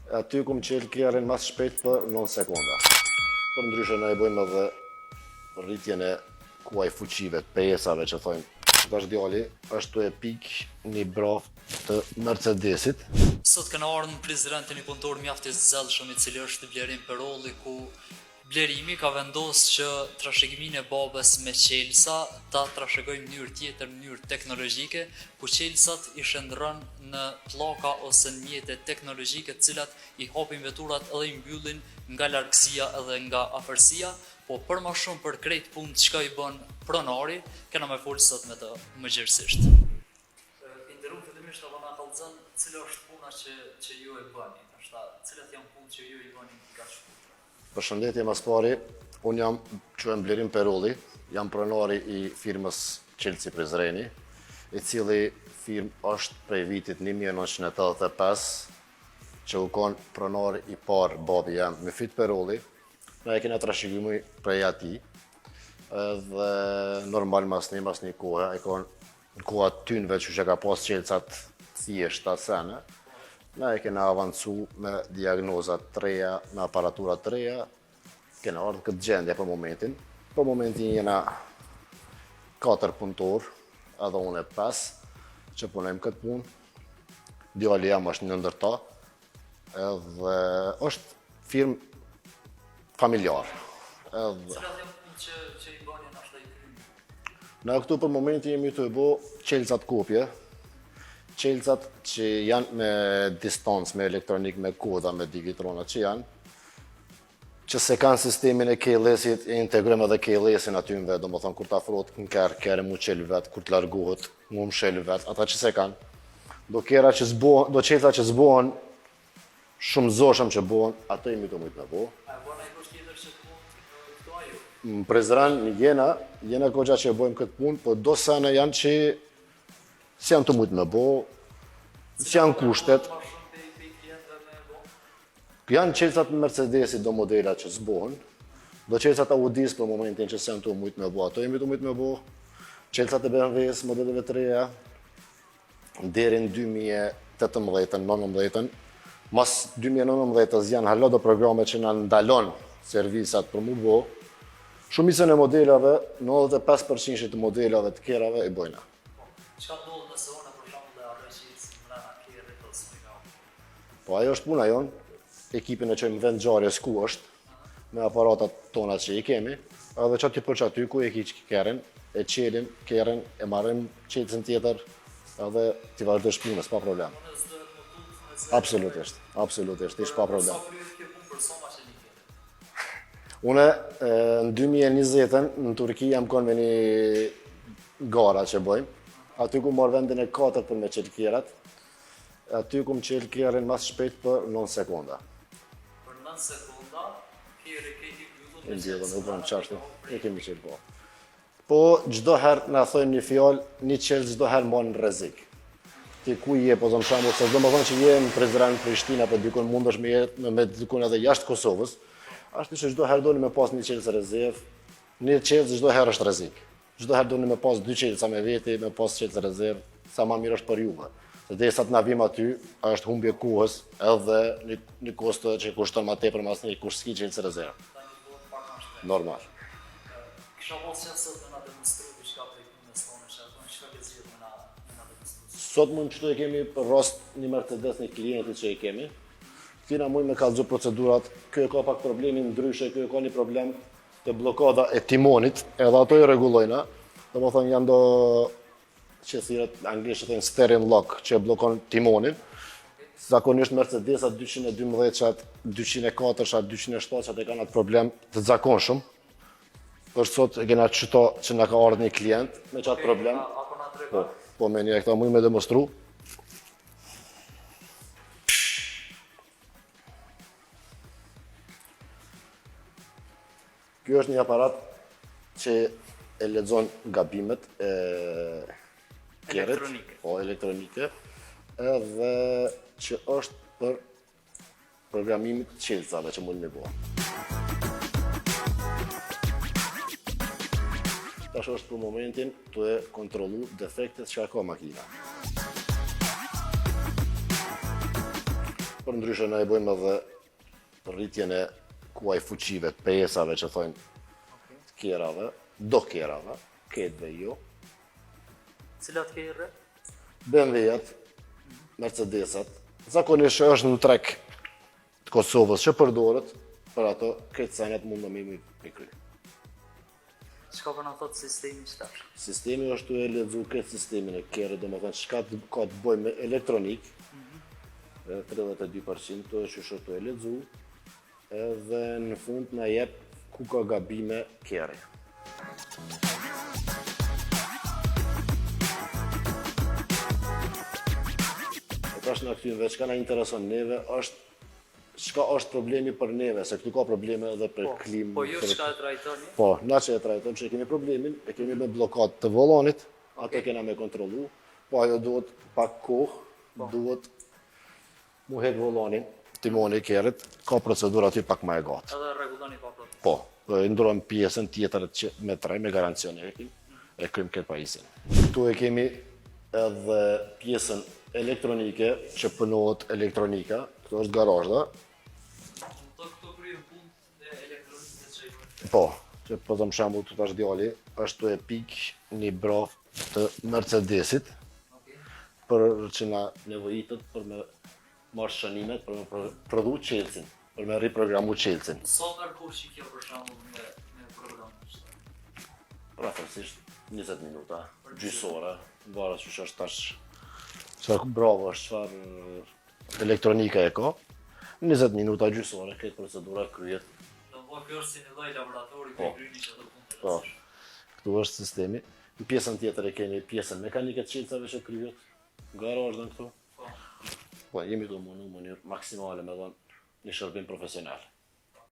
Aty kum qelë kjerën mas shpejt për 9 sekonda. Për ndryshe ne e bëjmë edhe rritjen e kuaj fuqive, të pjesave që thojmë. Tash djali është të epik një braft të Mercedesit. Sot këna ardhur në Prizren të një punëtor mjaft i zellshëm i cili është Blerim Perolli, ku Blerimi ka vendosur që trashëgiminë e babës me qelsa ta trashëgojë në mënyrë tjetër, në mënyrë teknologjike, ku qelsat i shndërron në pllaka ose në mjete teknologjike, të cilat i hapin veturat edhe i mbyllin nga largësia edhe nga afërsia, po për më shumë për krejt punë çka i bën pronari, kena me fol sot me të më gjerësisht. Inderum fillimisht apo na kallzon cila është puna që ju e bëni, cilat janë punë që ju i bëni nga shkolla. Përshëndetje mas pari, unë jam quhem Blerim Perolli, jam pronari i firmës Qelsi Prizreni, i cili firmë është prej vitit 1985, që u konë pronari i parë babi jam Myfit Perolli. Ne e kena trashëgimuj prej ati, dhe normal mas një kohë, e konë në koha tynve që ka pas qelcat thjeshta sene. Ne e kena avancu me diagnozat të reja, me aparaturat të reja, kena ardhë këtë gjendje për momentin. Për momentin jena 4 punëtor, edhe unë e 5, që punojmë këtë punë. Djali jam është një ndër ta, edhe është firmë familjar. Cilat janë punë që i bëni nashta i kryeni? Ne këtu për momentin jemi të bo qelcat kopje, qelcat që janë me distancë, me elektronik, me koda, me digitrona që janë, që se kanë sistemin e KLS-it, e integrojmë edhe KLS-in atymve, do më thonë kur të afrot në kërë mu qelë vetë, kur të largohet, mu më shelë vetë, ata që se kanë. Do qelca që zbohen, shumë zoshëm që bohen, ato imi të mujtë me bo. A bëna i kush tjetër që të punë këto aju? Në Prizren jena kogja që e bojmë këtë punë, po do sene janë që si janë të mujtë me bo, si janë kushtet. Janë qelcat Mercedesit do modela që zbohen, do qelcat Audis për momentin që si janë të mujtë me bo, ato jemi të mujtë me bo, qelcat e BMW-s, modeleve të reja, deri në 2018-19, mas 2019 janë halo do programe që në ndalon servisat për mu bo, shumicën e modelave, 95% të modelave të kerave e bojna. Çka ndodh nëse unë për shembull dhe arrej qelsë mbrana kerrit ose më nga? Po ajo është puna jonë, ekipin e qojmë vend gjarjes ku është, me aparatat tona që i kemi, edhe që aty për që aty ku e kiq kerën, e qelim kerën, e marrim qelsën tjetër, edhe t'i vazhdosh punës, pa problem. Absolutisht, ish pa problem. Sa kryet kjo punë për soma që një kerë? Une në 2020 në Turki jam konë me një gara që bëjmë, aty ku marrë vendin e 4 për me qelë kjerat, aty ku më qelë kjerën mas shpejt për 9 sekonda. Për 9 sekonda, kjerë kejti E mbyllur mbjellën, u bërëm qashtu, e kemi qelë po. Po, gjdo herë na thojmë një fjallë, një qelë gjdo herë mbanë në rrezik. Ti ku je, po zëmë shambull, se do më thonë që je në Prizren, Prishtina, për dykon mundesh me jetë, me dykon edhe jashtë Kosovës, ashtu që gjdo herë doni me pas një qelës rezervë, një qelës gjdo herë është rrezik. Gjdo herë doni me pas 2 qelësa me veti, me pas qelës rezervë, sa ma mirë është për juve. Se dhe sa të na vim aty, është humbje kohës edhe një kostë që kushton ma tepër mas një kush s'ki qelës rezervë. Normal. Kisha pas që sot me na demonstru diçka prej punës tonë që ato çka ke zgjedhur me na demonstru? Sot mund që të e kemi për rast një Mercedes një klientit që i kemi. Këtina mund me kallëzu procedurat, kjo e ka pak problemin ndryshe, kjo e ka një problem të blokada e timonit, edhe ato i rregullojna. Do më thonë janë do që thirët anglisht që thënë steering lock që e blokon timonin. Zakonisht Mercedesa 212-qat, 204-qat, 207-qat e kanë atë problem të zakonshëm. Për sot e kena qëto që nga ka ardhë një klient me qatë problem. Ako na trega? Po me një e këta mujë me demonstru. Kjo është një aparat që e lexon gabimet e kerrit, Elektronike. po elektronike, edhe që është për programimit të qelësave që mund me bo. Tash është për momentin të e kontrollu defektet që ka makina. Për ndryshe ne e bëjmë edhe rritjen e kuaj fuqive, të pesave që thojnë të kerave, do kerave, ketëve jo. Cilat ke rre? BMW-jat, Mercedesat, zakonisht që është në trek të Kosovës që përdoret, për ato këtë senet mund në mi kry. Çka po na thot sistemi qëtash? Sistemi është të e lexu këtë sistemin e kerë, do më thënë çka ka të bëjë me elektronik, 32% të është që të e lexu, edhe në fund na jep ku ka gabime kerë. Tash na kthyen çka na intereson neve është çka është problemi për neve, se këtu ka probleme edhe për klimë. Po ju çka e trajtoni? Po, na që e trajtojmë që kemi problemin, e kemi me blokat të volanit, ato kena me kontrolu, po ajo duhet pak kohë, duhet mu het volanin, timoni i kerrit, ka procedura aty pak më e gatë. Edhe rregulloni pa problem. Po, ndrojmë pjesën tjetër me tre, me garancion e krymë këtë pajisjen. Tu e kemi edhe pjesën elektronike që punohet elektronika, këto është garazha. Këto kryen punë e elektronikës që i bëjnë. Po, që po them shembull të tash djali, është tu e pik një braf të Mercedesit, për që na nevojitet për me marrë shënimet, për me prodhu qelsin, për me riprogramu qelsin. Sa kërkohë që kjo për shembull me programin? Rafërsisht 20 minuta, gjysore, varet që është tash çfarë bravo është, çfarë elektronika e ka. 20 minuta gjysore këtë procedura kryhet. Po kjo është si një lloj laboratori Po. ku gryni çdo punë. Po. Këtu është sistemi. Në pjesën tjetër e keni pjesën mekanike të qelcave që kryhet. Garazhën këtu. Po. Po, jemi do mundu në mënyrë maksimale me dhënë një shërbim profesional.